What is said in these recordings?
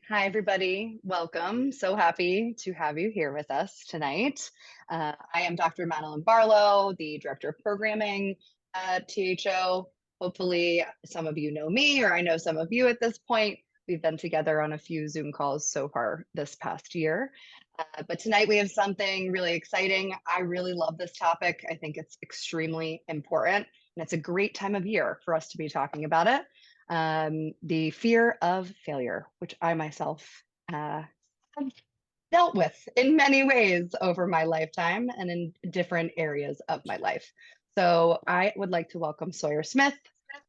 Hi, everybody. Welcome. So happy to have you here with us tonight. I am Dr. Madeline Barlow, the Director of Programming at THO. Hopefully, some of you know me, or I know some of you at this point. We've been together on a few Zoom calls so far this past year. But tonight we have something really exciting. I really love this topic. I think it's extremely important, and it's a great time of year for us to be talking about it. The fear of failure, which I myself have dealt with in many ways over my lifetime and in different areas of my life. So I would like to welcome Sawyer Smith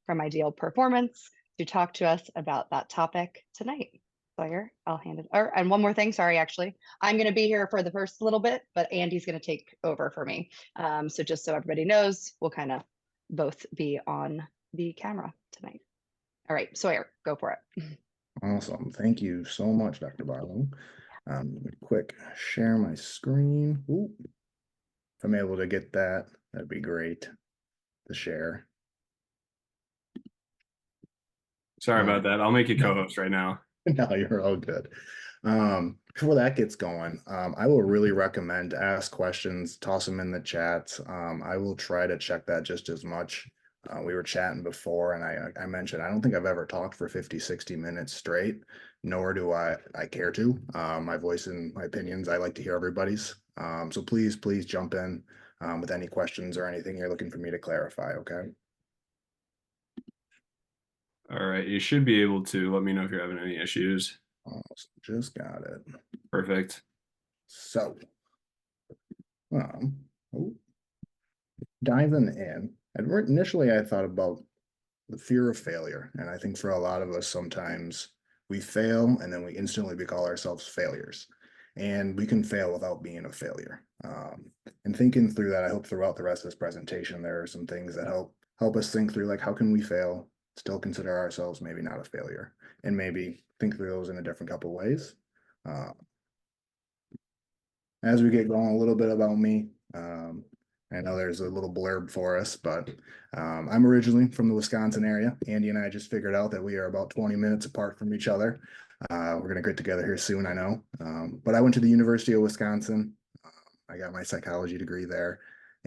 from Ideal Performance to talk to us about that topic tonight. Sawyer, I'll hand it. And one more thing, sorry, actually, I'm going to be here for the first little bit, but Andy's going to take over for me. So just so everybody knows, we'll kind of both be on the camera tonight. All right, Sawyer, go for it. Awesome. Thank you so much, Dr. Barlow. Quick share my screen. Ooh, if I'm able to get that, that'd be great to share. Sorry about that. I'll make you co-host right now. No, you're all good. Before that gets going, I will really recommend ask questions, toss them in the chat. I will try to check that just as much. We were chatting before and I mentioned, I don't think I've ever talked for 50, 60 minutes straight, nor do I care to. My voice and my opinions, I like to hear everybody's. So please jump in with any questions or anything you're looking for me to clarify, okay? All right, you should be able to let me know if you're having any issues. Awesome. Just got it. Perfect. So, oh, diving in, initially I thought about the fear of failure. And I think for a lot of us, sometimes we fail and then we instantly call ourselves failures. And we can fail without being a failure. And thinking through that, I hope throughout the rest of this presentation, there are some things that help us think through, like, how can we fail, still consider ourselves maybe not a failure, and maybe think through those in a different couple ways. As we get going, a little bit about me. I know there's a little blurb for us, but I'm originally from the Wisconsin area. Andy and I just figured out that we are about 20 minutes apart from each other. We're going to get together here soon, I know. But I went to the University of Wisconsin. I got my psychology degree there,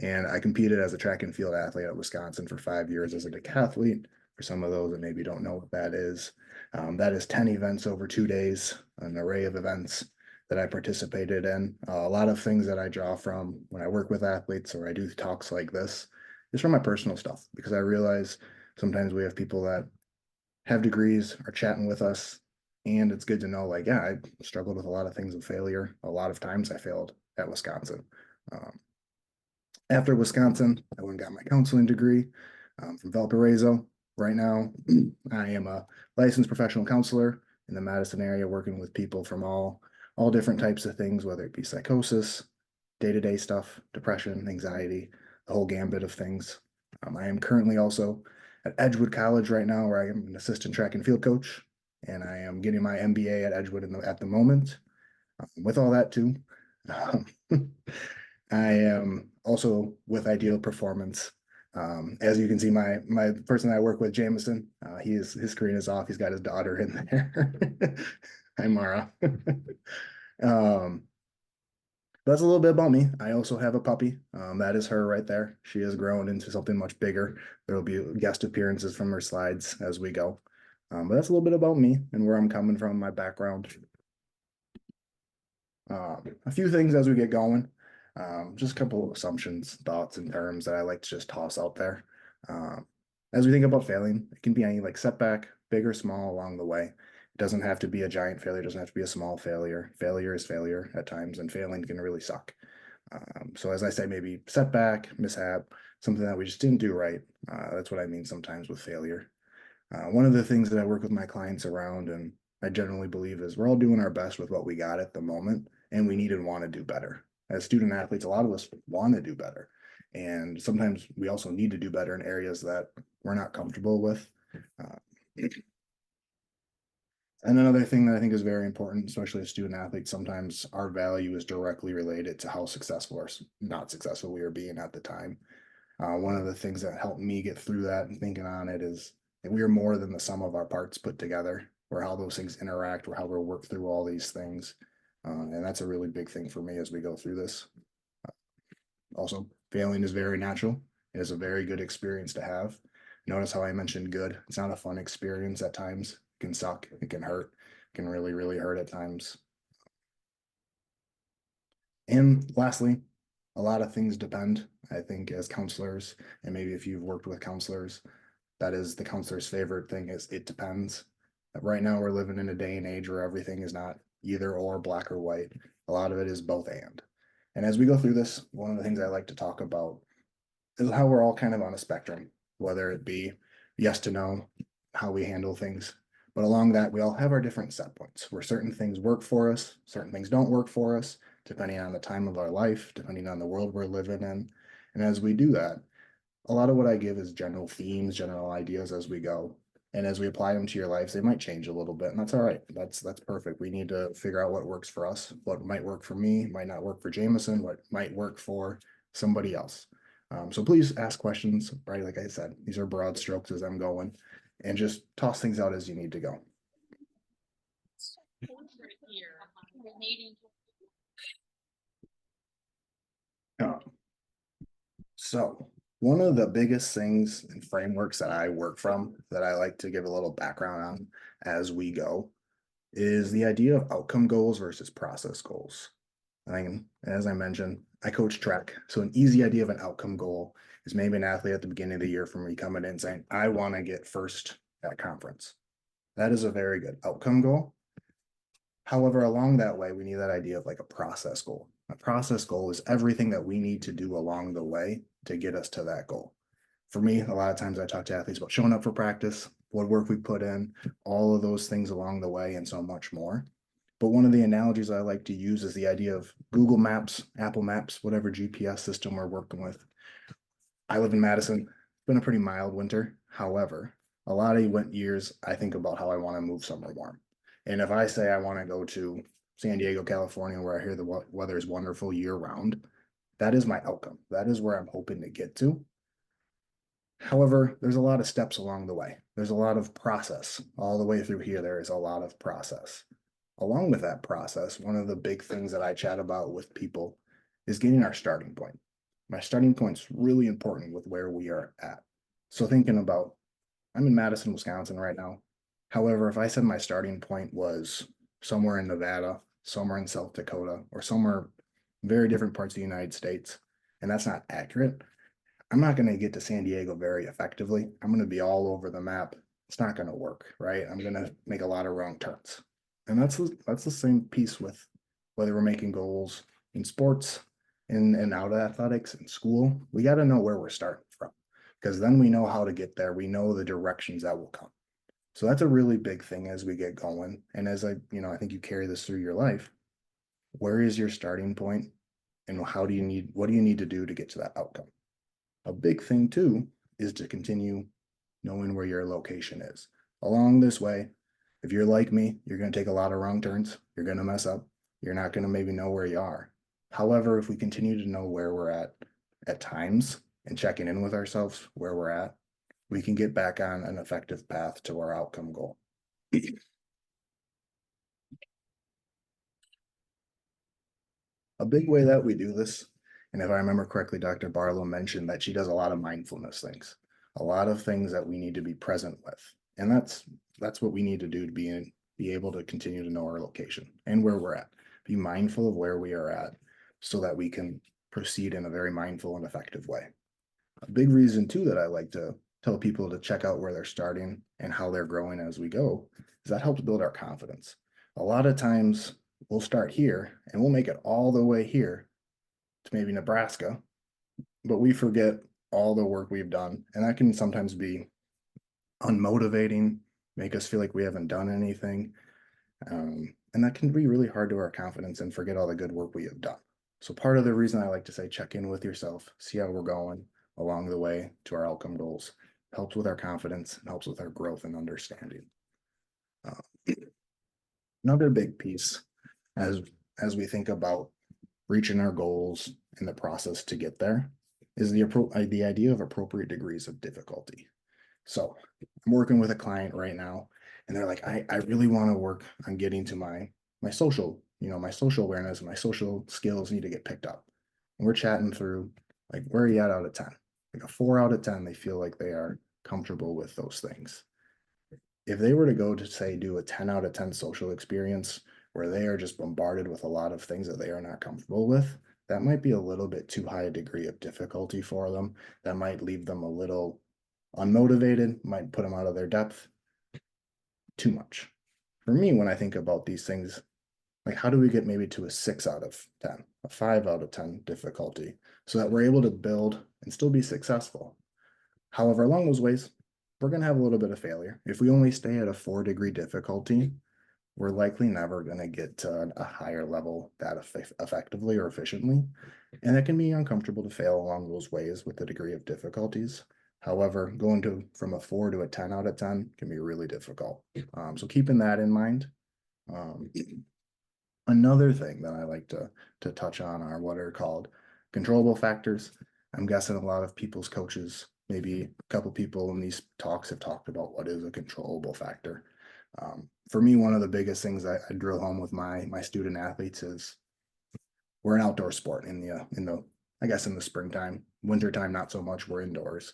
and I competed as a track and field athlete at Wisconsin for 5 years as a decathlete. For some of those that maybe don't know what that is 10 events over 2 days, an array of events that I participated in. A lot of things that I draw from when I work with athletes or I do talks like this is from my personal stuff, because I realize sometimes we have people that have degrees are chatting with us, and it's good to know, like, yeah, I struggled with a lot of things of failure. A lot of times I failed at Wisconsin. After Wisconsin, I went and got my counseling degree from Valparaiso. Right now, I am a licensed professional counselor in the Madison area, working with people from all different types of things, whether it be psychosis, day-to-day stuff, depression, anxiety, the whole gambit of things. I am currently also at Edgewood College right now, where I am an assistant track and field coach, and I am getting my MBA at Edgewood at the moment. With all that too, I am also with Ideal Performance. As you can see, my person I work with, Jameson, his screen is off. He's got his daughter in there. Hi, Mara. That's a little bit about me. I also have a puppy. That is her right there. She has grown into something much bigger. There will be guest appearances from her slides as we go. But that's a little bit about me and where I'm coming from, my background. A few things as we get going. Just a couple of assumptions, thoughts, and terms that I like to just toss out there. As we think about failing, it can be any like setback, big or small along the way. It doesn't have to be a giant failure, it doesn't have to be a small failure. Failure is failure at times, and failing can really suck. So as I say, maybe setback, mishap, something that we just didn't do right. That's what I mean sometimes with failure. One of the things that I work with my clients around, and I generally believe, is we're all doing our best with what we got at the moment, and we need and want to do better. As student athletes, a lot of us want to do better. And sometimes we also need to do better in areas that we're not comfortable with. And another thing that I think is very important, especially as student athletes, sometimes our value is directly related to how successful or not successful we are being at the time. One of the things that helped me get through that and thinking on it is that we are more than the sum of our parts put together. or how those things interact, or how we'll work through all these things. And that's a really big thing for me as we go through this. Also, failing is very natural. It is a very good experience to have. Notice how I mentioned good. It's not a fun experience at times. It can suck. It can hurt. It can really, really hurt at times. And lastly, a lot of things depend. I think as counselors, and maybe if you've worked with counselors, that is the counselor's favorite thing is it depends. Right now, we're living in a day and age where everything is not either or, black or white. A lot of it is both and. And as we go through this, one of the things I like to talk about is how we're all kind of on a spectrum, whether it be yes to no, how we handle things. But along that, we all have our different set points where certain things work for us, certain things don't work for us, depending on the time of our life, depending on the world we're living in. And as we do that, a lot of what I give is general themes, general ideas as we go. And as we apply them to your lives, they might change a little bit, and that's all right. That's perfect. We need to figure out what works for us, what might work for me, might not work for Jameson, what might work for somebody else. So please ask questions, right? Like I said, these are broad strokes as I'm going, and just toss things out as you need to go. So one of the biggest things and frameworks that I work from that I like to give a little background on as we go is the idea of outcome goals versus process goals. And as I mentioned, I coach track. So an easy idea of an outcome goal is maybe an athlete at the beginning of the year from me coming in saying, I want to get first at conference. That is a very good outcome goal. However, along that way, we need that idea of like a process goal. A process goal is everything that we need to do along the way to get us to that goal. For me, a lot of times I talk to athletes about showing up for practice, what work we put in, all of those things along the way, and so much more. But one of the analogies I like to use is the idea of Google Maps, Apple Maps, whatever GPS system we're working with. I live in Madison. It's been a pretty mild winter. However, a lot of years I think about how I want to move somewhere warm. And if I say I want to go to San Diego, California, where I hear the weather is wonderful year round, that is my outcome. That is where I'm hoping to get to. However, there's a lot of steps along the way. There's a lot of process all the way through here. There is a lot of process. Along with that process, one of the big things that I chat about with people is getting our starting point. My starting point's really important with where we are at. So thinking about, I'm in Madison, Wisconsin right now. However, if I said my starting point was somewhere in Nevada, somewhere in South Dakota, or somewhere very different parts of the United States, and that's not accurate, I'm not going to get to San Diego very effectively. I'm going to be all over the map. It's not going to work, right? I'm going to make a lot of wrong turns. And that's the same piece with whether we're making goals in sports, and out of athletics, in school. We got to know where we're starting from, because then we know how to get there. We know the directions that will come. So that's a really big thing as we get going. And as I think you carry this through your life. Where is your starting point, and what do you need to do to get to that outcome? A big thing too is to continue knowing where your location is. Along this way, if you're like me, you're going to take a lot of wrong turns. You're going to mess up. You're not going to maybe know where you are. However, if we continue to know where we're at times, and checking in with ourselves where we're at, we can get back on an effective path to our outcome goal. A big way that we do this, and if I remember correctly, Dr. Barlow mentioned that she does a lot of mindfulness things, a lot of things that we need to be present with. And that's what we need to do to be able to continue to know our location and where we're at. Be mindful of where we are at so that we can proceed in a very mindful and effective way. A big reason too that I like to tell people to check out where they're starting and how they're growing as we go is that helps build our confidence. A lot of times we'll start here and we'll make it all the way here to maybe Nebraska, but we forget all the work we've done. And that can sometimes be unmotivating, make us feel like we haven't done anything. And that can be really hard to our confidence and forget all the good work we have done. So part of the reason I like to say check in with yourself, see how we're going along the way to our outcome goals, helps with our confidence, and helps with our growth and understanding. Another big piece as we think about reaching our goals in the process to get there is the idea of appropriate degrees of difficulty. So I'm working with a client right now, And they're like, I really want to work on getting to my social, my social awareness and my social skills need to get picked up. And we're chatting through like, where are you at out of 10? Like a 4 out of 10, they feel like they are comfortable with those things. If they were to go to say do a 10 out of 10 social experience where they are just bombarded with a lot of things that they are not comfortable with, that might be a little bit too high a degree of difficulty for them. That might leave them a little unmotivated, might put them out of their depth too much. For me, when I think about these things, like how do we get maybe to a 6 out of 10, a 5 out of 10 difficulty so that we're able to build and still be successful? However, along those ways, we're going to have a little bit of failure. If we only stay at a 4 degree difficulty, we're likely never going to get to a higher level that effectively or efficiently. And it can be uncomfortable to fail along those ways with the degree of difficulties. However, going to from a 4 to a 10 out of 10 can be really difficult. So keeping that in mind. Another thing that I like to touch on are what are called controllable factors. I'm guessing a lot of people's coaches, maybe a couple people in these talks have talked about what is a controllable factor. For me, one of the biggest things I drill home with my student athletes is we're an outdoor sport in the I guess in the springtime, wintertime, not so much. We're indoors.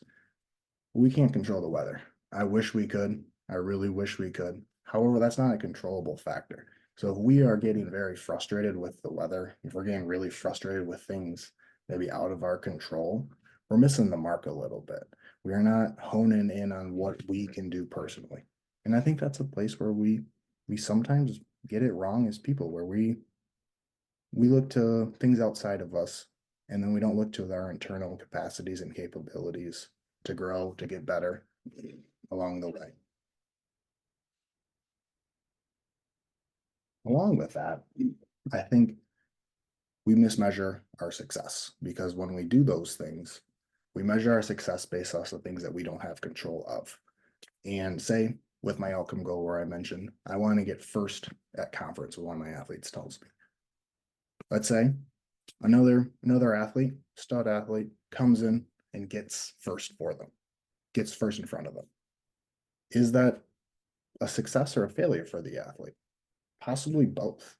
We can't control the weather. I wish we could. I really wish we could. However, that's not a controllable factor. So if we are getting very frustrated with the weather, if we're getting really frustrated with things maybe out of our control, we're missing the mark a little bit. We are not honing in on what we can do personally. And I think that's a place where we sometimes get it wrong as people, where we look to things outside of us, and then we don't look to our internal capacities and capabilities to grow, to get better along the way. Along with that, I think we mismeasure our success, because when we do those things, we measure our success based off of things that we don't have control of. And say with my outcome goal where I mentioned I want to get first at conference, what one of my athletes tells me. Let's say another athlete, stud athlete, comes in and gets first for them, gets first in front of them. Is that a success or a failure for the athlete? Possibly both.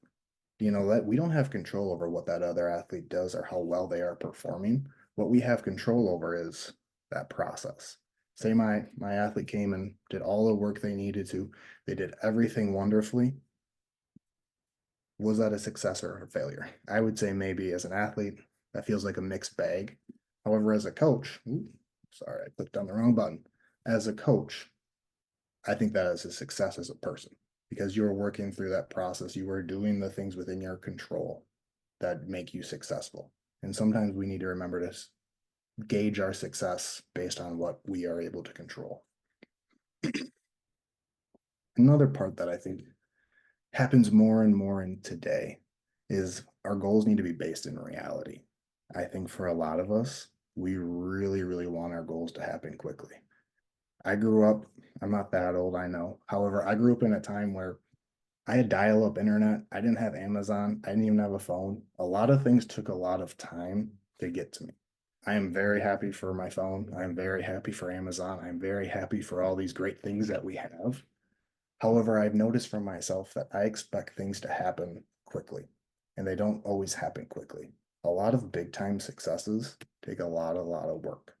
That we don't have control over what that other athlete does or how well they are performing. What we have control over is that process. Say my athlete came and did all the work they needed to. They did everything wonderfully. Was that a success or a failure? I would say maybe as an athlete, that feels like a mixed bag. However, as a coach, sorry, I clicked on the wrong button. As a coach, I think that is a success as a person, because you're working through that process. You are doing the things within your control that make you successful. And sometimes we need to remember to gauge our success based on what we are able to control. Another part that I think happens more and more in today is our goals need to be based in reality. I think for a lot of us, we really, really want our goals to happen quickly. I grew up, I'm not that old, I know. However, I grew up in a time where I had dial-up internet. I didn't have Amazon. I didn't even have a phone. A lot of things took a lot of time to get to me. I am very happy for my phone. I'm very happy for Amazon. I'm very happy for all these great things that we have. However, I've noticed for myself that I expect things to happen quickly, and they don't always happen quickly. A lot of big time successes take a lot of work.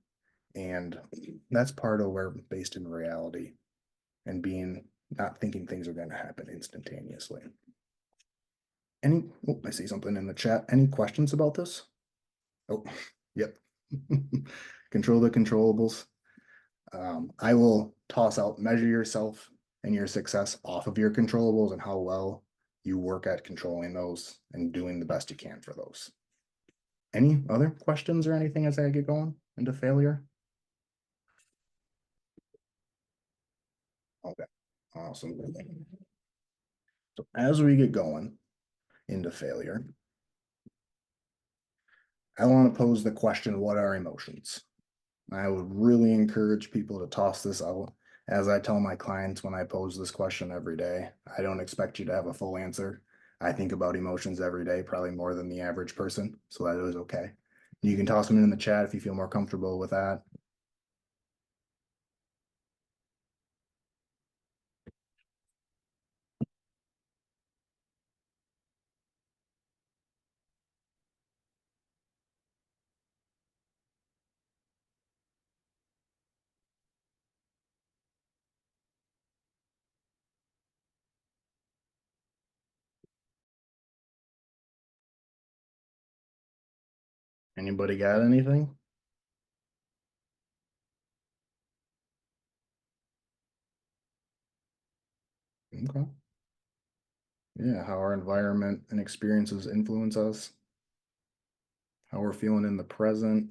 And that's part of where based in reality and being not thinking things are going to happen instantaneously. I see something in the chat. Any questions about this? Oh, yep. Control the controllables. I will toss out measure yourself and your success off of your controllables and how well you work at controlling those and doing the best you can for those. Any other questions or anything as I get going into failure? Okay, awesome. So as we get going into failure, I want to pose the question, what are emotions? I would really encourage people to toss this out. As I tell my clients when I pose this question every day, I don't expect you to have a full answer. I think about emotions every day, probably more than the average person, so that is okay. You can toss them in the chat if you feel more comfortable with that. Anybody got anything? Okay. Yeah, how our environment and experiences influence us, how we're feeling in the present.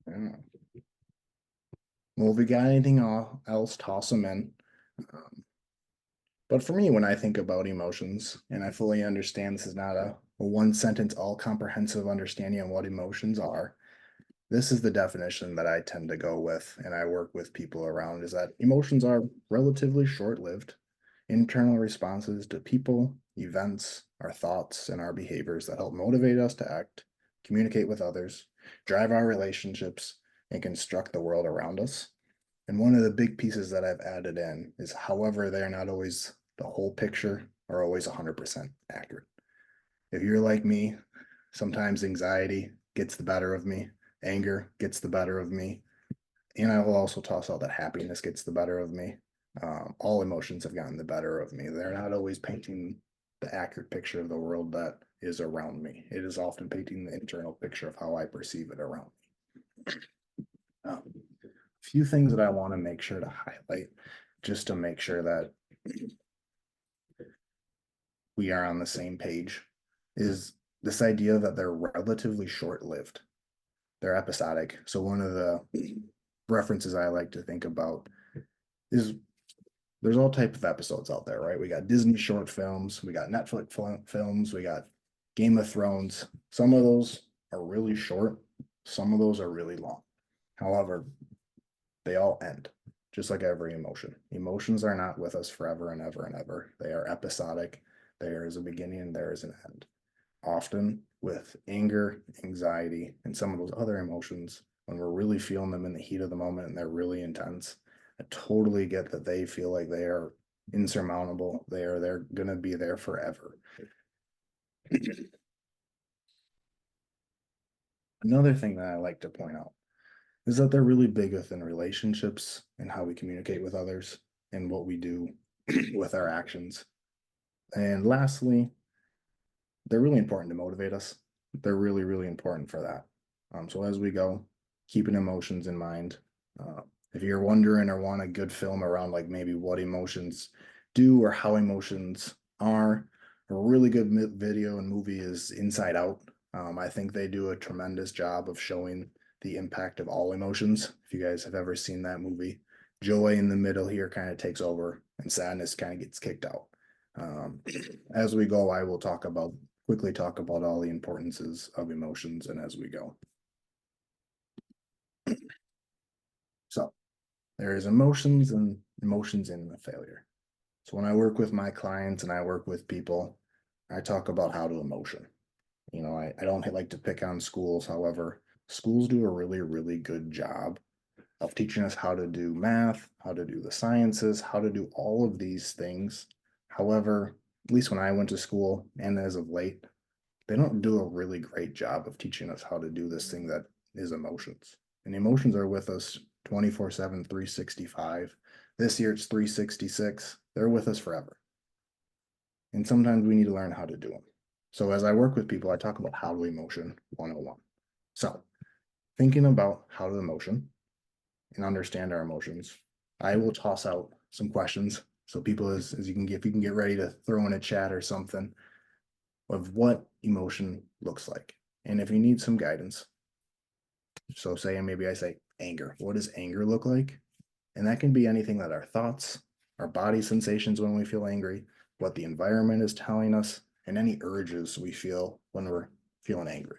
Yeah. Well, if we got anything else, toss them in. Um, but for me, when I think about emotions, and I fully understand this is not a one sentence, all comprehensive understanding of what emotions are, this is the definition that I tend to go with, and I work with people around, is that emotions are relatively short lived internal responses to people, events, our thoughts, and our behaviors that help motivate us to act, communicate with others, drive our relationships, and construct the world around us. And one of the big pieces that I've added in is, however, they're not always the whole picture or always 100% accurate. If you're like me, sometimes anxiety gets the better of me, anger gets the better of me, and I will also toss out that happiness gets the better of me. All emotions have gotten the better of me. They're not always painting the accurate picture of the world that is around me. It is often painting the internal picture of how I perceive it around me. A few things that I want to make sure to highlight just to make sure that we are on the same page is this idea that they're relatively short lived. They're episodic. So, one of the references I like to think about is there's all type of episodes out there, right? We got Disney short films, we got Netflix films, we got Game of Thrones. Some of those are really short, some of those are really long. However, they all end, just like every emotion. Emotions are not with us forever and ever and ever. They are episodic. There is a beginning and there is an end. Often with anger, anxiety, and some of those other emotions, when we're really feeling them in the heat of the moment and they're really intense, I totally get that they feel like they are insurmountable. They're gonna be there forever. Another thing that I like to point out is that they're really big within relationships and how we communicate with others and what we do with our actions. And lastly, they're really important to motivate us. They're really, really important for that. So as we go, keeping emotions in mind. If you're wondering or want a good film around like maybe what emotions do or how emotions are, a really good video and movie is Inside Out. I think they do a tremendous job of showing the impact of all emotions. If you guys have ever seen that movie, joy in the middle here kind of takes over and sadness kind of gets kicked out. As we go, I will quickly talk about all the importances of emotions and as we go. So there is emotions and emotions in the failure. So when I work with my clients and I work with people, I talk about how to emotion. I don't like to pick on schools. However, schools do a really, really good job of teaching us how to do math, how to do the sciences, how to do all of these things. However, at least when I went to school and as of late, they don't do a really great job of teaching us how to do this thing that is emotions. And emotions are with us 24/7, 365. This year it's 366. They're with us forever. And sometimes we need to learn how to do them. So as I work with people, I talk about how to emotion 101. So thinking about how to emotion and understand our emotions, I will toss out some questions. So people as you can get, if you can get ready to throw in a chat or something of what emotion looks like. And if you need some guidance, so maybe I say anger. What does anger look like? And that can be anything that our thoughts, our body sensations when we feel angry, what the environment is telling us, and any urges we feel when we're feeling angry.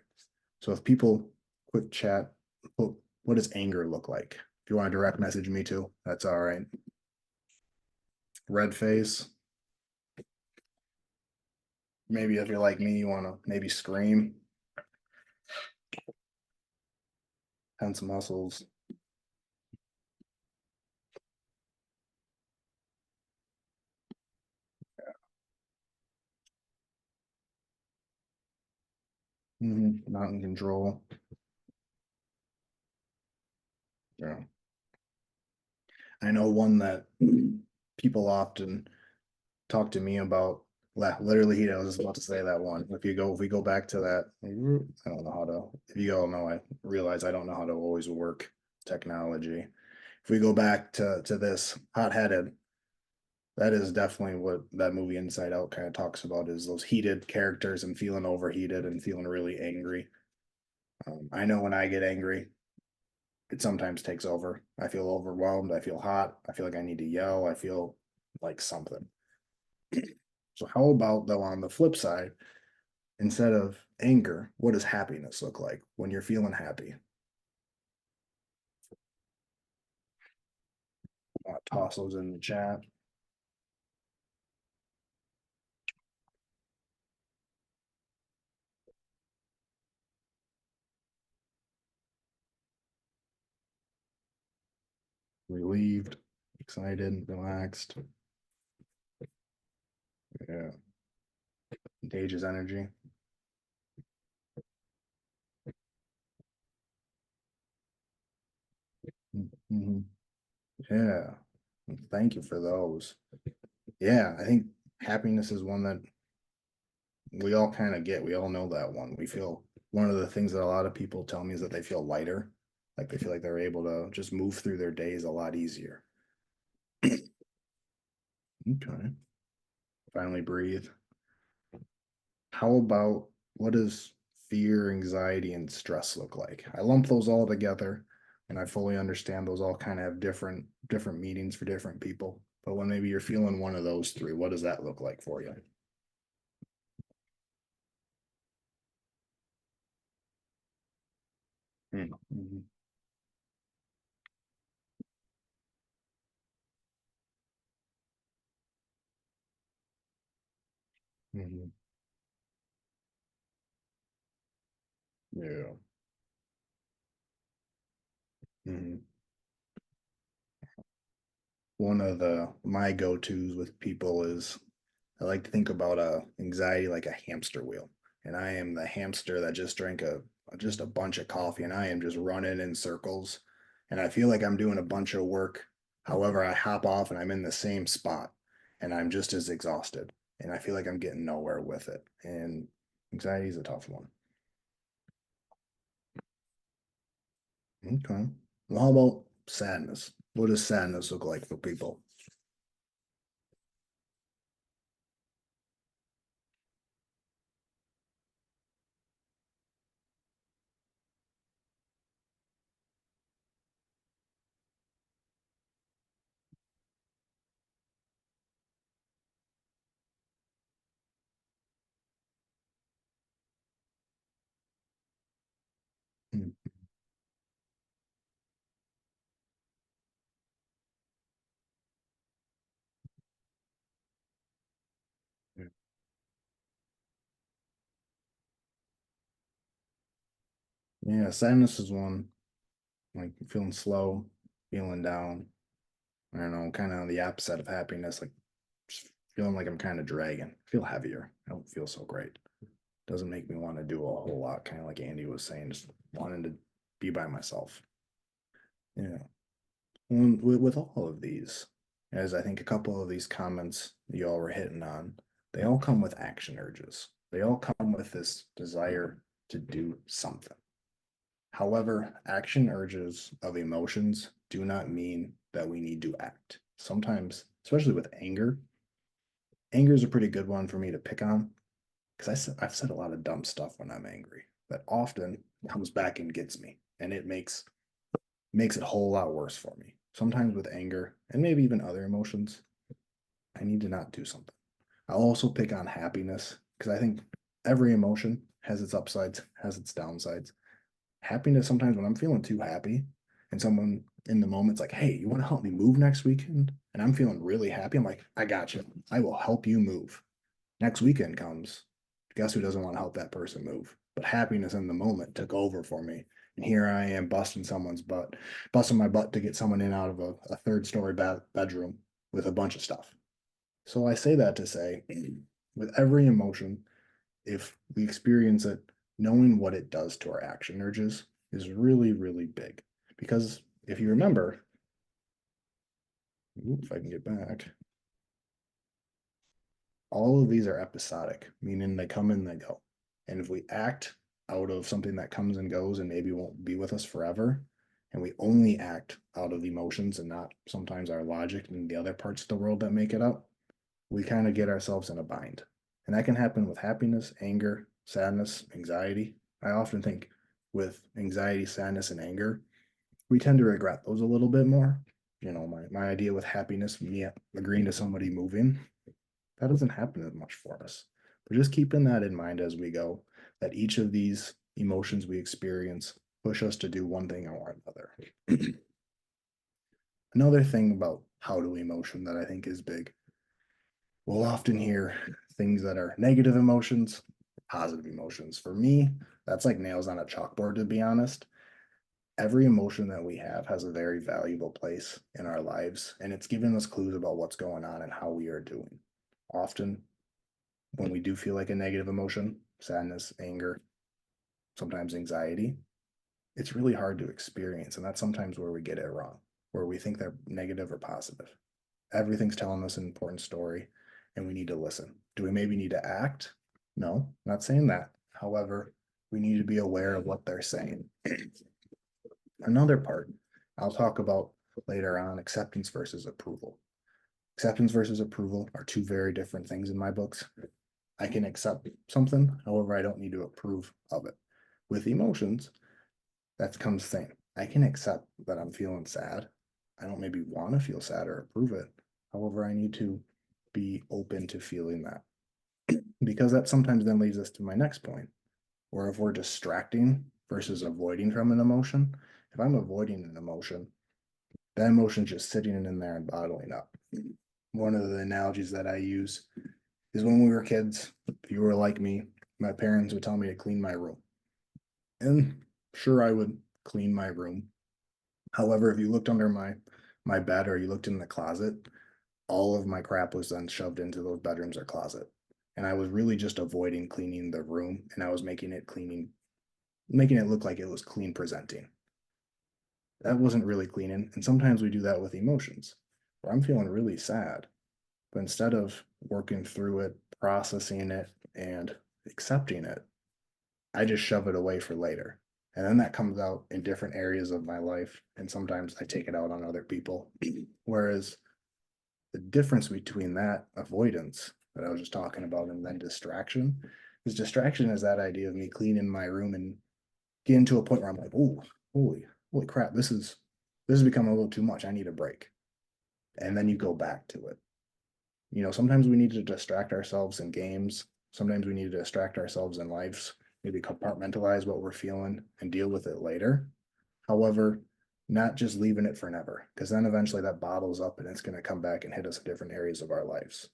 So if people quick chat, what does anger look like? If you want to direct message me too, that's all right. Red face. Maybe if you're like me, you want to maybe scream. Tense muscles. Not in control. Yeah. I know one that people often talk to me about, literally, he was about to say that one. If we go back to that, I don't know how to, if you all know, I realize I don't know how to always work technology. If we go back to this hot-headed, that is definitely what that movie Inside Out kind of talks about, is those heated characters and feeling overheated and feeling really angry. I know when I get angry, it sometimes takes over. I feel overwhelmed. I feel hot. I feel like I need to yell. I feel like something. So how about though on the flip side, instead of anger, what does happiness look like when you're feeling happy? I'll toss those in the chat. Relieved, excited, relaxed. Yeah. Contagious energy. Mhm. Yeah. Thank you for those. Yeah, I think happiness is one that we all kind of get. We all know that one. We feel, one of the things that a lot of people tell me is that they feel lighter. Like they feel like they're able to just move through their days a lot easier. Okay. Finally breathe. How about, what does fear, anxiety, and stress look like? I lump those all together, and I fully understand those all kind of have different meanings for different people. But when maybe you're feeling one of those three, what does that look like for you? Mhm. Mhm. Yeah. Mhm. One of the my go-tos with people is, I like to think about anxiety like a hamster wheel. And I am the hamster that just drank just a bunch of coffee, and I am just running in circles. And I feel like I'm doing a bunch of work. However, I hop off and I'm in the same spot and I'm just as exhausted. And I feel like I'm getting nowhere with it. And anxiety is a tough one. Okay. Well, how about sadness? What does sadness look like for people? Hmm. Yeah, sadness is one, like feeling slow, feeling down. I don't know, kind of the opposite of happiness, like just feeling like I'm kind of dragging, feel heavier. I don't feel so great. Doesn't make me want to do a whole lot, kind of like Andy was saying, just wanting to be by myself. Yeah. With all of these, as I think a couple of these comments you all were hitting on, they all come with action urges. They all come with this desire to do something. However, action urges of emotions do not mean that we need to act. Sometimes, especially with anger, anger is a pretty good one for me to pick on, because I've said a lot of dumb stuff when I'm angry that often comes back and gets me, and it makes it a whole lot worse for me. Sometimes with anger and maybe even other emotions, I need to not do something. I'll also pick on happiness, because I think every emotion has its upsides, has its downsides. Happiness, sometimes when I'm feeling too happy and someone in the moment's like, hey, you want to help me move next weekend? And I'm feeling really happy. I'm like, I got you. I will help you move. Next weekend comes. Guess who doesn't want to help that person move? But happiness in the moment took over for me. And here I am busting someone's butt, busting my butt to get someone in out of a third story bedroom with a bunch of stuff. So I say that to say, with every emotion, if we experience it, knowing what it does to our action urges is really, really big. Because if you remember, if I can get back, all of these are episodic, meaning they come and they go. And if we act out of something that comes and goes and maybe won't be with us forever, and we only act out of emotions and not sometimes our logic and the other parts of the world that make it up, we kind of get ourselves in a bind. And that can happen with happiness, anger, sadness, anxiety. I often think with anxiety, sadness, and anger, we tend to regret those a little bit more. My idea with happiness, me agreeing to somebody moving, that doesn't happen as much for us. But just keeping that in mind as we go, that each of these emotions we experience push us to do one thing or another. Another thing about how to emotion that I think is big, we'll often hear things that are negative emotions, positive emotions. For me, that's like nails on a chalkboard, to be honest. Every emotion that we have has a very valuable place in our lives, and it's giving us clues about what's going on and how we are doing. Often, when we do feel like a negative emotion, sadness, anger, sometimes anxiety, it's really hard to experience. And that's sometimes where we get it wrong, where we think they're negative or positive. Everything's telling us an important story, and we need to listen. Do we maybe need to act? No, not saying that. However, we need to be aware of what they're saying. Another part I'll talk about later on, acceptance versus approval. Acceptance versus approval are two very different things in my books. I can accept something, however, I don't need to approve of it. With emotions, that comes same. I can accept that I'm feeling sad. I don't maybe want to feel sad or approve it. However, I need to be open to feeling that. Because that sometimes then leads us to my next point, where if we're distracting versus avoiding from an emotion, if I'm avoiding an emotion, that emotion's just sitting in there and bottling up. One of the analogies that I use is when we were kids, if you were like me, my parents would tell me to clean my room. And sure, I would clean my room. However, if you looked under my bed or you looked in the closet, all of my crap was then shoved into those bedrooms or closet. And I was really just avoiding cleaning the room, and I was making it look like it was clean presenting. That wasn't really cleaning. And sometimes we do that with emotions, where I'm feeling really sad. But instead of working through it, processing it, and accepting it, I just shove it away for later. And then that comes out in different areas of my life. And sometimes I take it out on other people. Whereas the difference between that avoidance that I was just talking about and then distraction is that idea of me cleaning my room and getting to a point where I'm like, oh, holy crap, this is becoming a little too much. I need a break. And then you go back to it. Sometimes we need to distract ourselves in games. Sometimes we need to distract ourselves in lives, maybe compartmentalize what we're feeling and deal with it later. However, not just leaving it for never, because then eventually that bottles up and it's going to come back and hit us in different areas of our lives.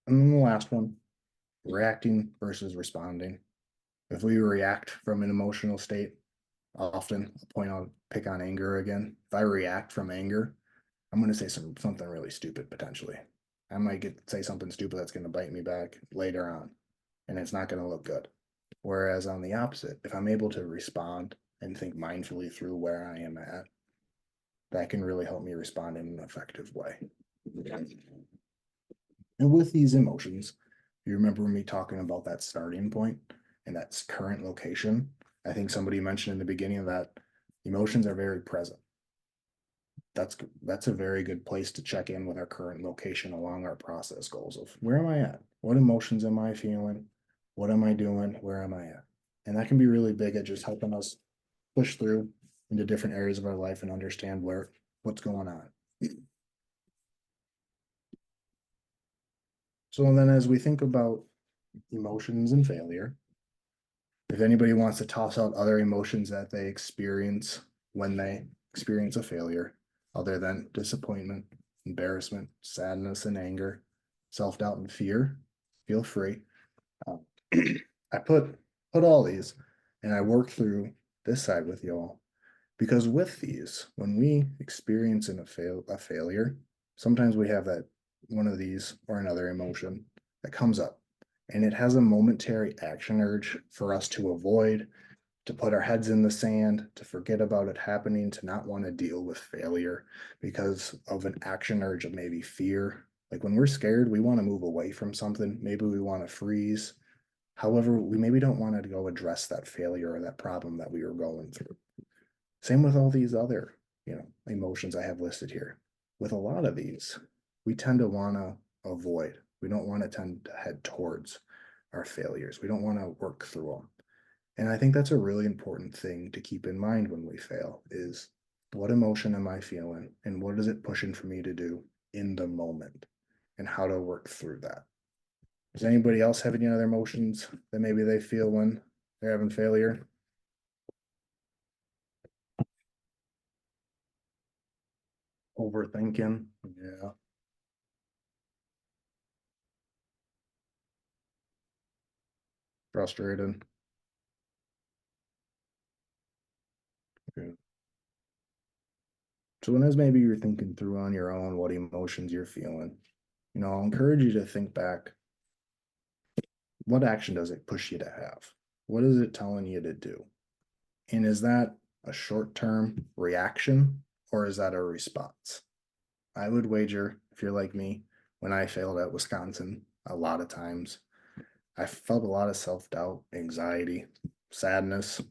And then the last one, reacting versus responding. If we react from an emotional state, often I'll pick on anger again. If I react from anger, I'm going to say something really stupid potentially. I might say something stupid that's going to bite me back later on, and it's not going to look good. Whereas on the opposite, if I'm able to respond and think mindfully through where I am at, that can really help me respond in an effective way. And with these emotions, you remember me talking about that starting point and that current location. I think somebody mentioned in the beginning of that emotions are very present. That's a very good place to check in with our current location along our process goals of where am I at? What emotions am I feeling? What am I doing? Where am I at? And that can be really big at just helping us push through into different areas of our life and understand what's going on. So then as we think about emotions and failure, if anybody wants to toss out other emotions that they experience when they experience a failure, other than disappointment, embarrassment, sadness, and anger, self-doubt, and fear, feel free. I put all these and I work through this side with y'all because with these, when we experience a failure, sometimes we have that one of these or another emotion that comes up and it has a momentary action urge for us to avoid, to put our heads in the sand, to forget about it happening, to not want to deal with failure because of an action urge of maybe fear. Like when we're scared, we want to move away from something. Maybe we want to freeze. However, we maybe don't want to go address that failure or that problem that we were going through. Same with all these other, emotions I have listed here. With a lot of these, we tend to want to avoid. We don't want to tend to head towards our failures. We don't want to work through them. And I think that's a really important thing to keep in mind when we fail is what emotion am I feeling and what is it pushing for me to do in the moment and how to work through that. Does anybody else have any other emotions that maybe they feel when they're having failure? Overthinking. Yeah. Frustrated. Okay. So when as maybe you're thinking through on your own what emotions you're feeling, I'll encourage you to think back. What action does it push you to have? What is it telling you to do? And is that a short-term reaction or is that a response? I would wager, if you're like me, when I failed at Wisconsin, a lot of times, I felt a lot of self-doubt, anxiety, sadness,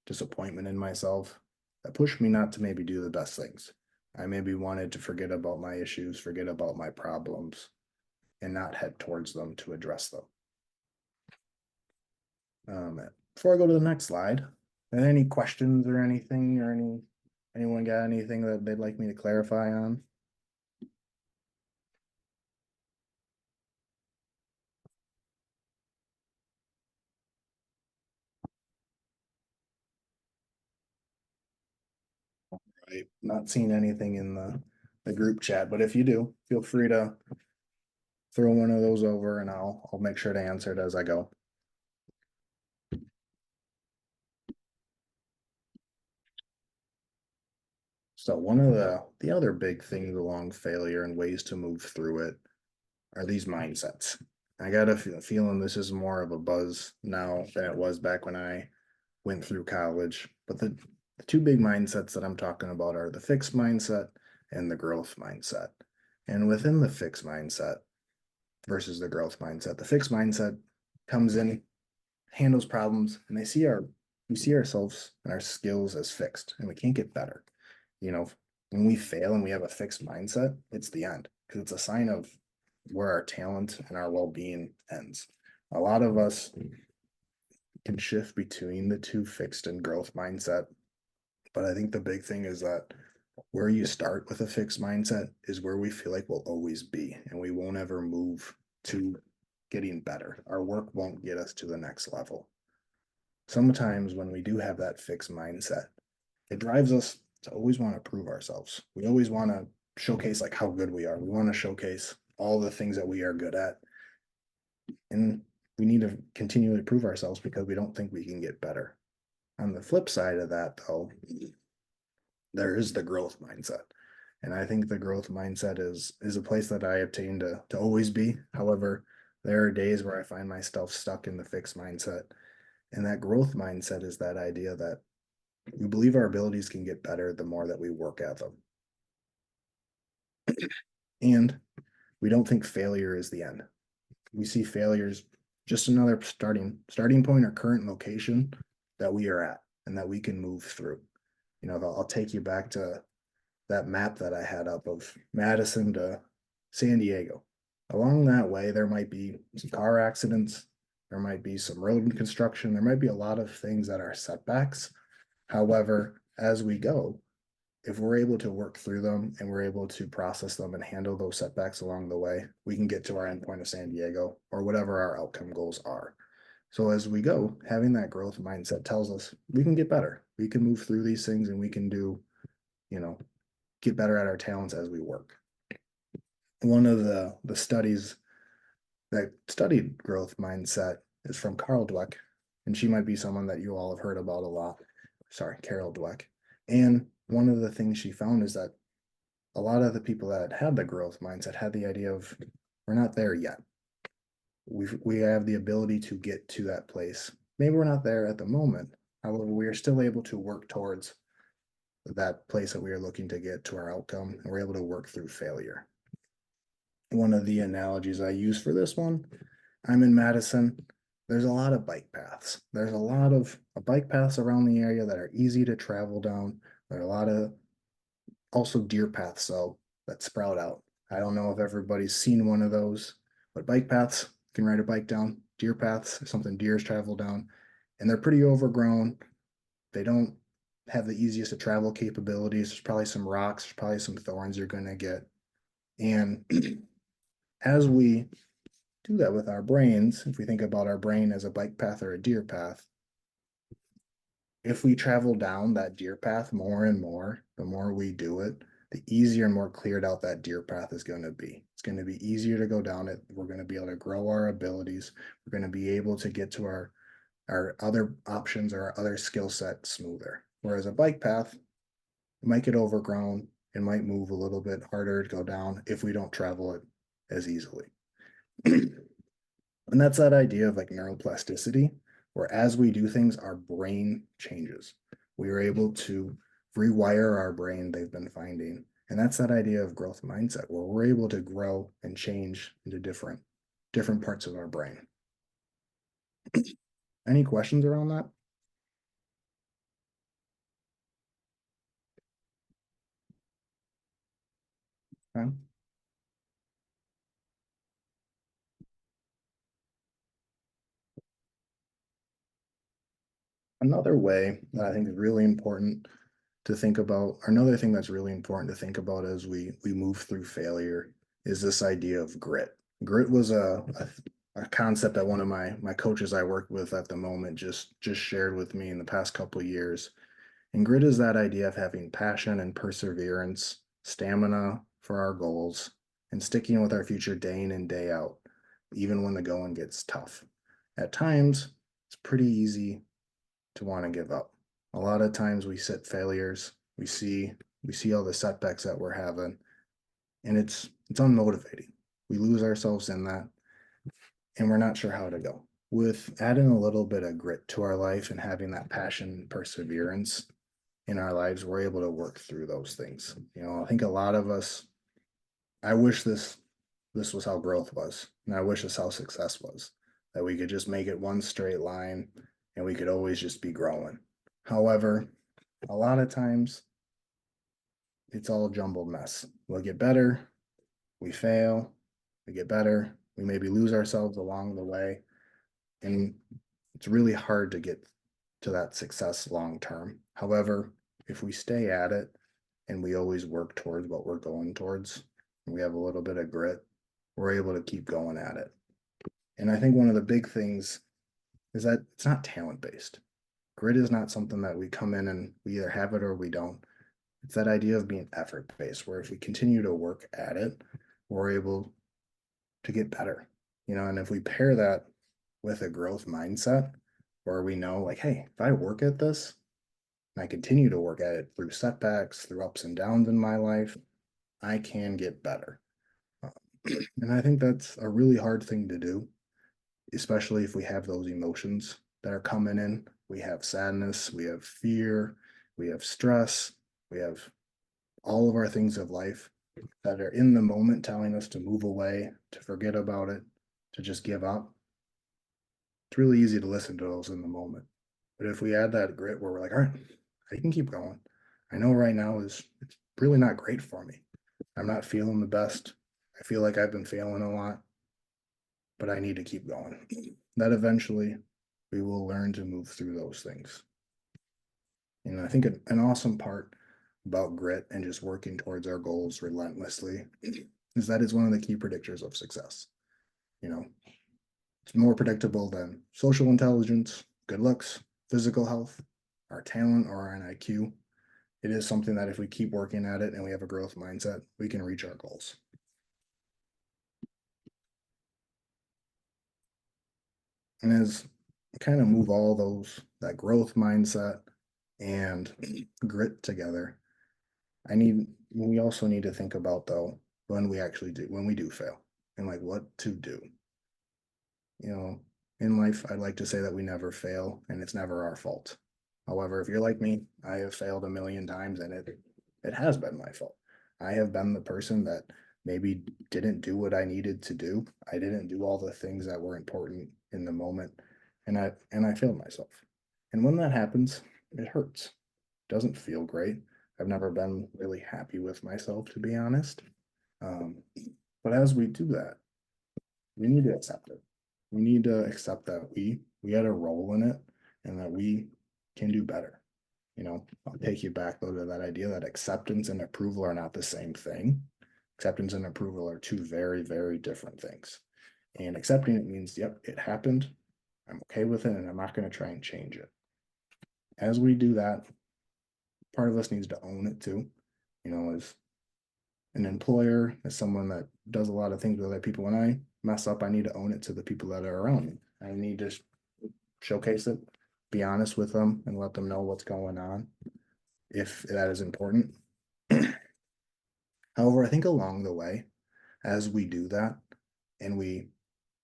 disappointment in myself that pushed me not to maybe do the best things. I maybe wanted to forget about my issues, forget about my problems, and not head towards them to address them. Before I go to the next slide, are there any questions or anything or anyone got anything that they'd like me to clarify on? Right, not seeing anything in the group chat, but if you do, feel free to throw one of those over and I'll make sure to answer it as I go. So one of the other big things along failure and ways to move through it are these mindsets. I got a feeling this is more of a buzz now than it was back when I went through college. But the two big mindsets that I'm talking about are the fixed mindset and the growth mindset. And within the fixed mindset versus the growth mindset, the fixed mindset comes in, handles problems, and we see ourselves and our skills as fixed, and we can't get better. When we fail and we have a fixed mindset, it's the end because it's a sign of where our talent and our well-being ends. A lot of us can shift between the two fixed and growth mindset. But I think the big thing is that where you start with a fixed mindset is where we feel like we'll always be, and we won't ever move to getting better. Our work won't get us to the next level. Sometimes when we do have that fixed mindset, it drives us to always want to prove ourselves. We always want to showcase like how good we are. We want to showcase all the things that we are good at. And we need to continually prove ourselves because we don't think we can get better. On the flip side of that, though, there is the growth mindset. And I think the growth mindset is a place that I obtain to always be. However, there are days where I find myself stuck in the fixed mindset. And that growth mindset is that idea that we believe our abilities can get better the more that we work at them. And we don't think failure is the end. We see failures just another starting point or current location that we are at and that we can move through. I'll take you back to that map that I had up of Madison to San Diego. Along that way, there might be some car accidents, there might be some road construction, there might be a lot of things that are setbacks. However, as we go, if we're able to work through them and we're able to process them and handle those setbacks along the way, we can get to our endpoint of San Diego or whatever our outcome goals are. So as we go, having that growth mindset tells us we can get better. We can move through these things and we can do, get better at our talents as we work. One of the studies that studied growth mindset is from Carol Dweck, and she might be someone that you all have heard about a lot. Sorry, Carol Dweck. And one of the things she found is that a lot of the people that had the growth mindset had the idea of we're not there yet. We have the ability to get to that place. Maybe we're not there at the moment. However, we are still able to work towards that place that we are looking to get to our outcome, and we're able to work through failure. One of the analogies I use for this one, I'm in Madison. There's a lot of bike paths. There's a lot of bike paths around the area that are easy to travel down. There are a lot of also deer paths, so that sprout out. I don't know if everybody's seen one of those, but bike paths, you can ride a bike down. Deer paths, something deers travel down, and they're pretty overgrown. They don't have the easiest to travel capabilities. There's probably some rocks, there's probably some thorns you're going to get. And as we do that with our brains, if we think about our brain as a bike path or a deer path, if we travel down that deer path more and more, the more we do it, the easier and more cleared out that deer path is going to be. It's going to be easier to go down it. We're going to be able to grow our abilities. We're going to be able to get to our other options or our other skill set smoother. Whereas a bike path, it might get overgrown. It might move a little bit harder to go down if we don't travel it as easily. And that's that idea of like neuroplasticity, where as we do things, our brain changes. We are able to rewire our brain, they've been finding. And that's that idea of growth mindset, where we're able to grow and change into different parts of our brain. Any questions around that? Okay. Another way that I think is really important to think about, or another thing that's really important to think about as we move through failure is this idea of grit. Grit was a concept that one of my coaches I work with at the moment just shared with me in the past couple of years. And grit is that idea of having passion and perseverance, stamina for our goals, and sticking with our future day in and day out, even when the going gets tough. At times, it's pretty easy to want to give up. A lot of times we sit failures, we see all the setbacks that we're having, and it's unmotivating. We lose ourselves in that, and we're not sure how to go. With adding a little bit of grit to our life and having that passion and perseverance in our lives, we're able to work through those things. I think a lot of us, I wish this was how growth was, and I wish this how success was, that we could just make it one straight line and we could always just be growing. However, a lot of times it's all a jumbled mess. We'll get better, we fail, we get better, we maybe lose ourselves along the way, and it's really hard to get to that success long term. However, if we stay at it and we always work towards what we're going towards, and we have a little bit of grit, we're able to keep going at it. And I think one of the big things is that it's not talent based. Grit is not something that we come in and we either have it or we don't. It's that idea of being effort based, where if we continue to work at it, we're able to get better. And if we pair that with a growth mindset where we know, like, hey, if I work at this and I continue to work at it through setbacks, through ups and downs in my life, I can get better. And I think that's a really hard thing to do, especially if we have those emotions that are coming in. We have sadness, we have fear, we have stress, we have all of our things of life that are in the moment telling us to move away, to forget about it, to just give up. It's really easy to listen to those in the moment. But if we add that grit where we're like, all right, I can keep going. I know right now it's really not great for me. I'm not feeling the best. I feel like I've been failing a lot, but I need to keep going. That eventually we will learn to move through those things. I think an awesome part about grit and just working towards our goals relentlessly is that it's one of the key predictors of success. It's more predictable than social intelligence, good looks, physical health, our talent, or our IQ. It is something that if we keep working at it and we have a growth mindset, we can reach our goals. And as we kind of move all that growth mindset and grit together, we also need to think about, though, when we do fail and like what to do. In life, I'd like to say that we never fail and it's never our fault. However, if you're like me, I have failed a million times and it has been my fault. I have been the person that maybe didn't do what I needed to do. I didn't do all the things that were important in the moment, and I failed myself. And when that happens, it hurts. Doesn't feel great. I've never been really happy with myself, to be honest. Um, but as we do that, we need to accept it. We need to accept that we had a role in it and that we can do better. You know, I'll take you back though to that idea that acceptance and approval are not the same thing. Acceptance and approval are two very, very different things. And accepting it means, yep, it happened. I'm okay with it, and I'm not going to try and change it. As we do that, part of us needs to own it too. You know, as an employer, as someone that does a lot of things with other people, when I mess up, I need to own it to the people that are around me. I need to showcase it, be honest with them, and let them know what's going on if that is important. However, I think along the way, as we do that and we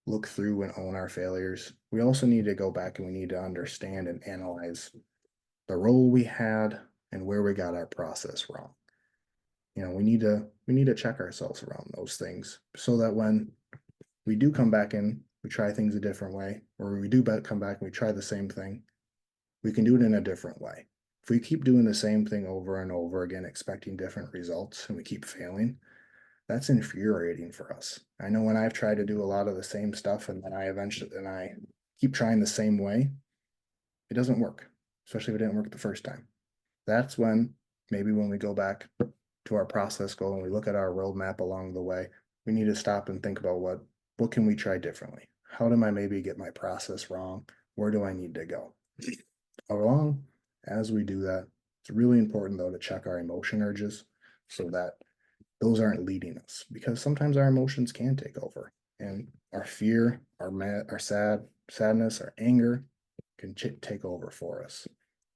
look through and own our failures, we also need to go back and we need to understand and analyze the role we had and where we got our process wrong. You know, we need to check ourselves around those things so that when we do come back and we try things a different way, or we do come back and we try the same thing, we can do it in a different way. If we keep doing the same thing over and over again, expecting different results, and we keep failing, that's infuriating for us. I know when I've tried to do a lot of the same stuff and then I keep trying the same way, it doesn't work, especially if it didn't work the first time. That's when maybe when we go back to our process goal and we look at our roadmap along the way, we need to stop and think about what can we try differently? How do I maybe get my process wrong? Where do I need to go? Along as we do that, it's really important though to check our emotion urges so that those aren't leading us, because sometimes our emotions can take over and our fear, our sadness, our anger can take over for us.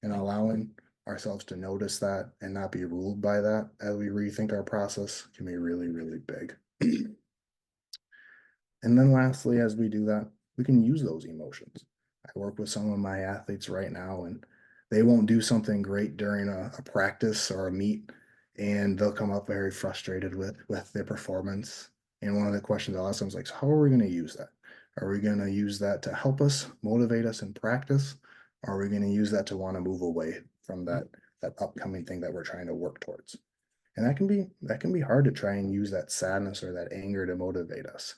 And allowing ourselves to notice that and not be ruled by that as we rethink our process can be really, really big. And then lastly, as we do that, we can use those emotions. I work with some of my athletes right now, and they won't do something great during a practice or a meet, and they'll come up very frustrated with their performance. And one of the questions I'll ask them is like, so how are we going to use that? Are we going to use that to help us motivate us in practice? Or are we going to use that to want to move away from that upcoming thing that we're trying to work towards? And that can be hard to try and use that sadness or that anger to motivate us.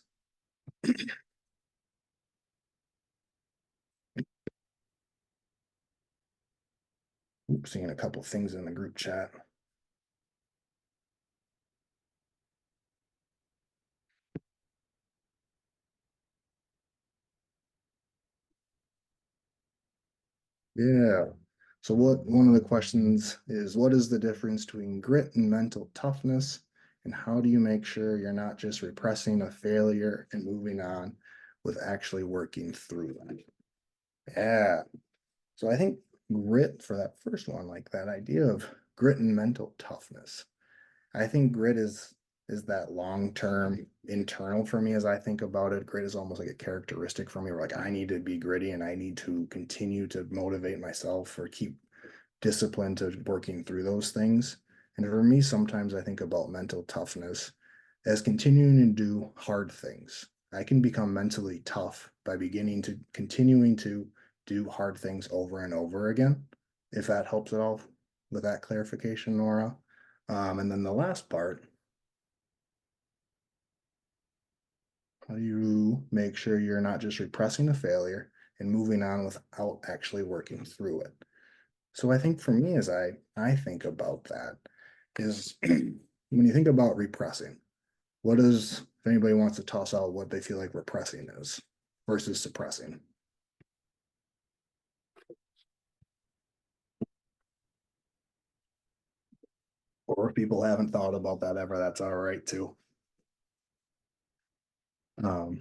Oops, seeing a couple things in the group chat. Yeah. So one of the questions is, what is the difference between grit and mental toughness? And how do you make sure you're not just repressing a failure and moving on with actually working through that? Yeah. So I think grit for that first one, like that idea of grit and mental toughness. I think grit is that long-term internal for me as I think about it. Grit is almost like a characteristic for me where like I need to be gritty and I need to continue to motivate myself or keep discipline to working through those things. And for me, sometimes I think about mental toughness as continuing to do hard things. I can become mentally tough by continuing to do hard things over and over again. If that helps at all with that clarification, Nora. And then the last part, how do you make sure you're not just repressing a failure and moving on without actually working through it? So I think for me, as I think about that, is when you think about repressing, if anybody wants to toss out what they feel like repressing is versus suppressing? Or if people haven't thought about that ever, that's all right too. Um,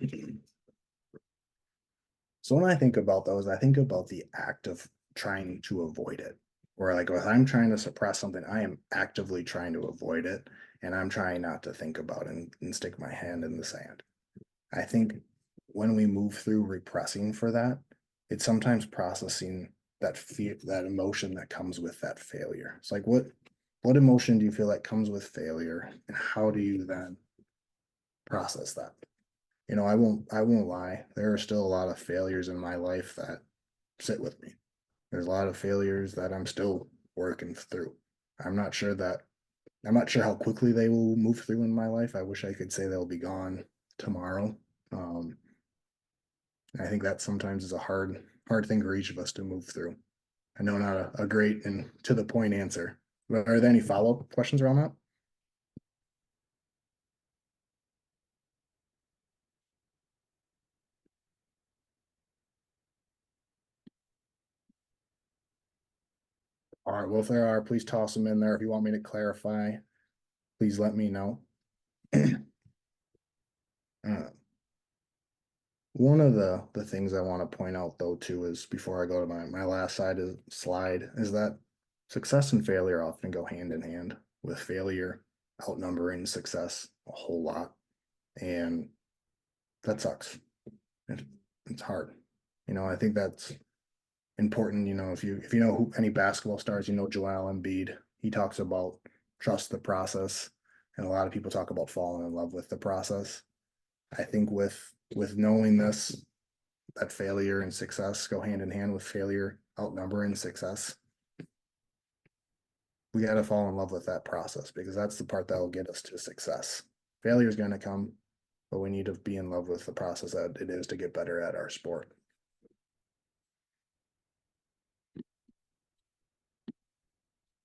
so when I think about those, I think about the act of trying to avoid it. Or like if I'm trying to suppress something, I am actively trying to avoid it, and I'm trying not to think about it and stick my hand in the sand. I think when we move through repressing for that, it's sometimes processing that fear, that emotion that comes with that failure. It's like, what emotion do you feel like comes with failure, and how do you then process that? You know, I won't lie. There are still a lot of failures in my life that sit with me. There's a lot of failures that I'm still working through. I'm not sure that I'm not sure how quickly they will move through in my life. I wish I could say they'll be gone tomorrow. Um, I think that sometimes is a hard thing for each of us to move through. I know not a great and to the point answer, but are there any follow-up questions around that? All right, well, if there are, please toss them in there. If you want me to clarify, please let me know. Uh, One of the things I want to point out though too is before I go to my last slide is that success and failure often go hand in hand, with failure outnumbering success a whole lot. And that sucks. It, it's hard. You know, I think that's important. You know, if you know any basketball stars, you know Joel Embiid. He talks about trust the process, and a lot of people talk about falling in love with the process. I think with knowing this, that failure and success go hand in hand, with failure outnumbering success. We got to fall in love with that process, because that's the part that will get us to success. Failure is going to come, but we need to be in love with the process that it is to get better at our sport.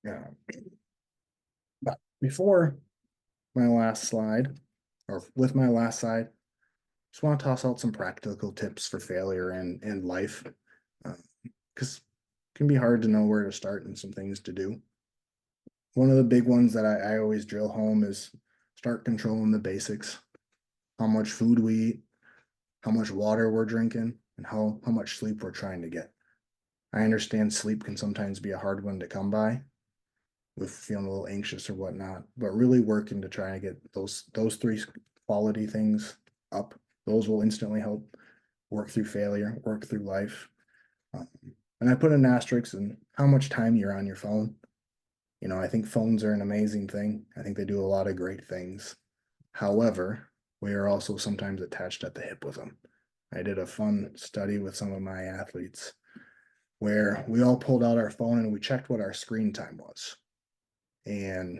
Yeah. But before my last slide, or with my last slide, just want to toss out some practical tips for failure in life, because it can be hard to know where to start and some things to do. One of the big ones that I always drill home is start controlling the basics: how much food we eat, how much water we're drinking, and how much sleep we're trying to get. I understand sleep can sometimes be a hard one to come by, with feeling a little anxious or whatnot, but really working to try and get those three quality things up. Those will instantly help work through failure, work through life. And I put an asterisk in how much time you're on your phone. You know, I think phones are an amazing thing. I think they do a lot of great things. However, we are also sometimes attached at the hip with them. I did a fun study with some of my athletes where we all pulled out our phone and we checked what our screen time was. And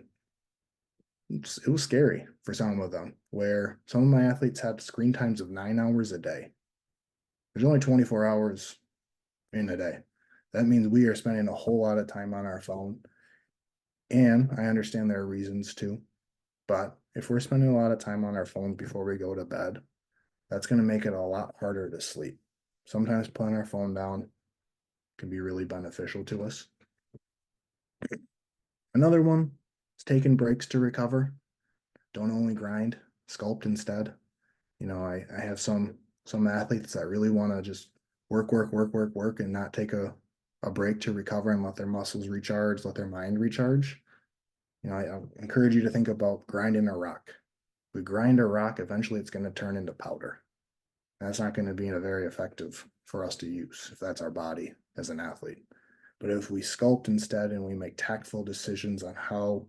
it was scary for some of them, where some of my athletes had screen times of 9 hours a day. There's only 24 hours in a day. That means we are spending a whole lot of time on our phone. And I understand there are reasons too, but if we're spending a lot of time on our phones before we go to bed, that's going to make it a lot harder to sleep. Sometimes putting our phone down can be really beneficial to us. Another one is taking breaks to recover. Don't only grind, sculpt instead. You know, I have some athletes that really want to just work and not take a break to recover and let their muscles recharge, let their mind recharge. You know, I encourage you to think about grinding a rock. If we grind a rock, eventually it's going to turn into powder. That's not going to be very effective for us to use if that's our body as an athlete. But if we sculpt instead and we make tactful decisions on how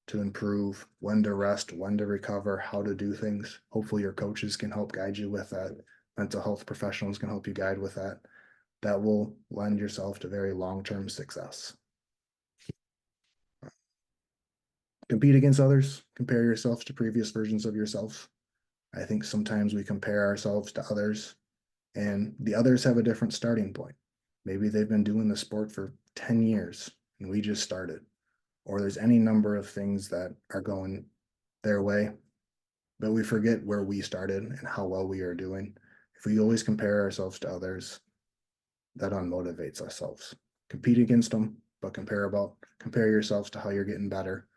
to improve, when to rest, when to recover, how to do things, hopefully your coaches can help guide you with that. Mental health professionals can help you guide with that. That will lend yourself to very long-term success. Compete against others, compare yourself to previous versions of yourself. I think sometimes we compare ourselves to others, and the others have a different starting point. Maybe they've been doing the sport for 10 years and we just started, or there's any number of things that are going their way, but we forget where we started and how well we are doing. If we always compare ourselves to others, that unmotivates ourselves. Compete against them, but compare yourselves to how you're getting better.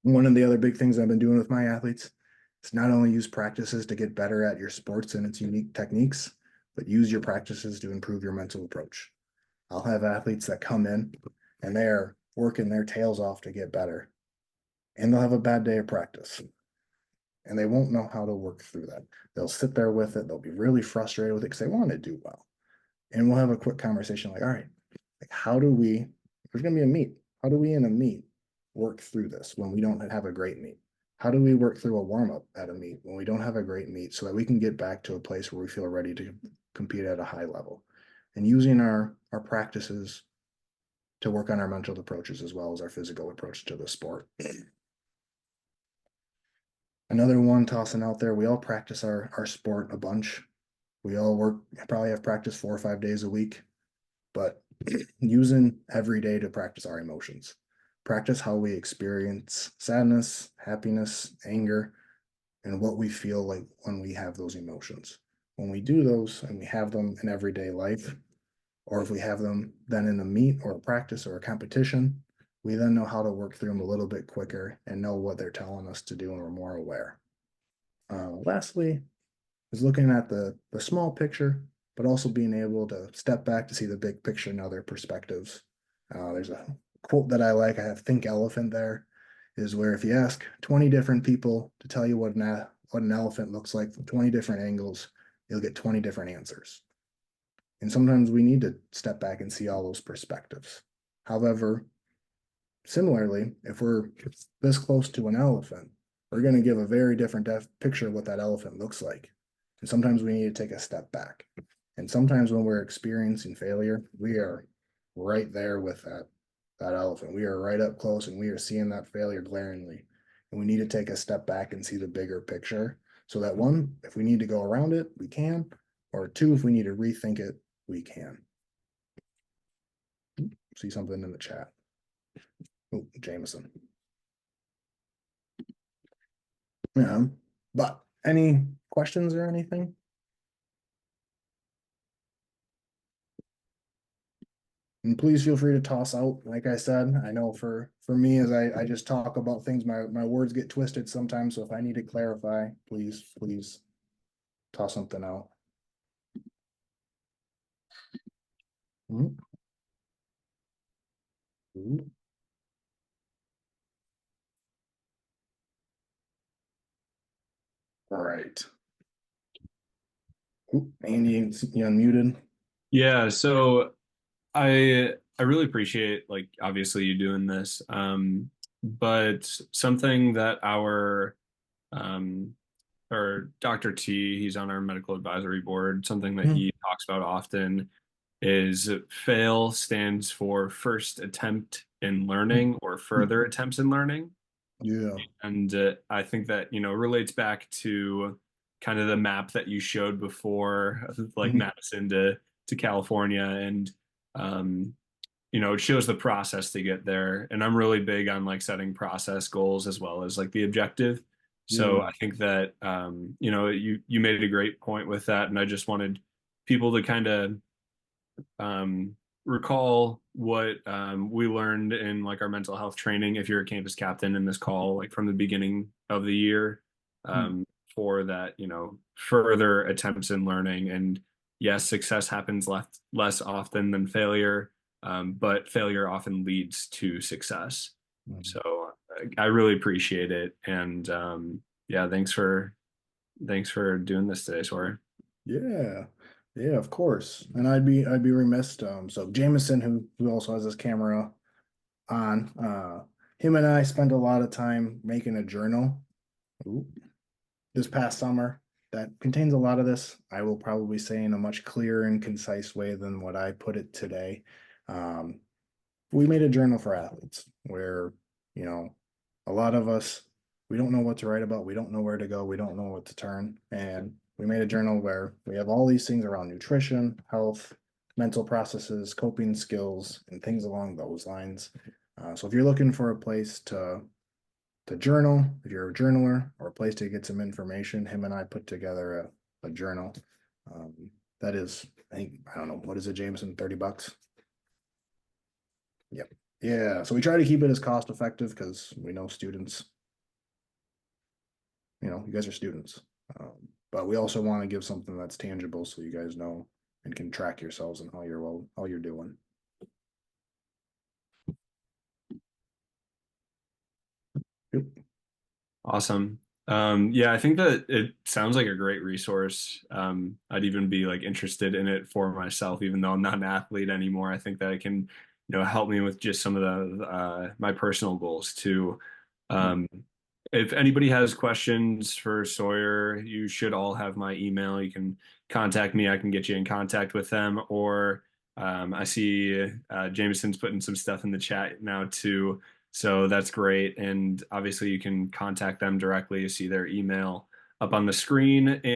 One of the other big things I've been doing with my athletes is not only use practices to get better at your sports and its unique techniques, but use your practices to improve your mental approach. I'll have athletes that come in and they're working their tails off to get better, and they'll have a bad day of practice and they won't know how to work through that. They'll sit there with it. They'll be really frustrated with it because they want to do well. and we'll have a quick conversation like, all right, like how do we, there's gonna be a meet. How do we in a meet work through this when we don't have a great meet? How do we work through a warm-up at a meet when we don't have a great meet so that we can get back to a place where we feel ready to compete at a high level? And using our practices to work on our mental approaches as well as our physical approach to the sport. Another one tossing out there, we all practice our sport a bunch. We all probably have practice 4 or 5 days a week, but using every day to practice our emotions, practice how we experience sadness, happiness, anger, and what we feel like when we have those emotions. When we do those and we have them in everyday life, or if we have them then in a meet or a practice or a competition, we then know how to work through them a little bit quicker and know what they're telling us to do, and we're more aware. Lastly, is looking at the small picture, but also being able to step back to see the big picture and other perspectives. There's a quote that I like. I have think elephant there, is where if you ask 20 different people to tell you what an elephant looks like from 20 different angles, you'll get 20 different answers. And sometimes we need to step back and see all those perspectives. However, similarly, if we're this close to an elephant, we're going to give a very different picture of what that elephant looks like. And sometimes we need to take a step back. And sometimes when we're experiencing failure, we are right there with that elephant. We are right up close and we are seeing that failure glaringly. And we need to take a step back and see the bigger picture so that one, if we need to go around it, we can, or two, if we need to rethink it, we can. See something in the chat. Oh, Jameson. Yeah, but any questions or anything? And please feel free to toss out. Like I said, I know for me, as I just talk about things, my words get twisted sometimes. So if I need to clarify, please toss something out. Mm-hmm. All right. Ooh, Andy, you unmuted. Yeah, so I really appreciate like obviously you doing this. But something that our um or Dr. T, he's on our medical advisory board, something that Mhm. he talks about often is fail stands for first attempt in learning or further attempts in learning. Yeah. And I think that, relates back to kind of the map that you showed before, like Mhm. Madison to California. And, it shows the process to get there. And I'm really big on like setting process goals as well as like the objective. So Yeah. I think that, you made a great point with that. And I just wanted people to kind of recall what we learned in like our mental health training if you're a campus captain in this call like from the beginning of the year Mhm. for that further attempts in learning. And yes, success happens less often than failure, but failure often leads to success. Mhm. So I really appreciate it. And yeah, thanks for doing this today, Sawyer. Yeah. Yeah, of course. And I'd be remiss. So Jameson, who also has his camera on, him and I spent a lot of time making a journal. Ooh. This past summer that contains a lot of this. I will probably say in a much clearer and concise way than what I put it today. Um, we made a journal for athletes where, you know, a lot of us, we don't know what to write about. We don't know where to go. We don't know what to turn. And we made a journal where we have all these things around nutrition, health, mental processes, coping skills, and things along those lines. So if you're looking for a place to journal, if you're a journaler, or a place to get some information, him and I put together a journal. That is, I think, I don't know, what is it, Jameson, $30? Yep. Yeah. So we try to keep it as cost effective because we know students, you guys are students. But we also want to give something that's tangible so you guys know and can track yourselves and how you're doing. Yep. Awesome. Yeah, I think that it sounds like a great resource. I'd even be like interested in it for myself, even though I'm not an athlete anymore. I think that it can, help me with just some of the my personal goals too. Um, if anybody has questions for Sawyer, you should all have my email. You can contact me. I can get you in contact with them. Or I see Jameson's putting some stuff in the chat now too. So that's great. And obviously, you can contact them directly. You see their email up on the screen.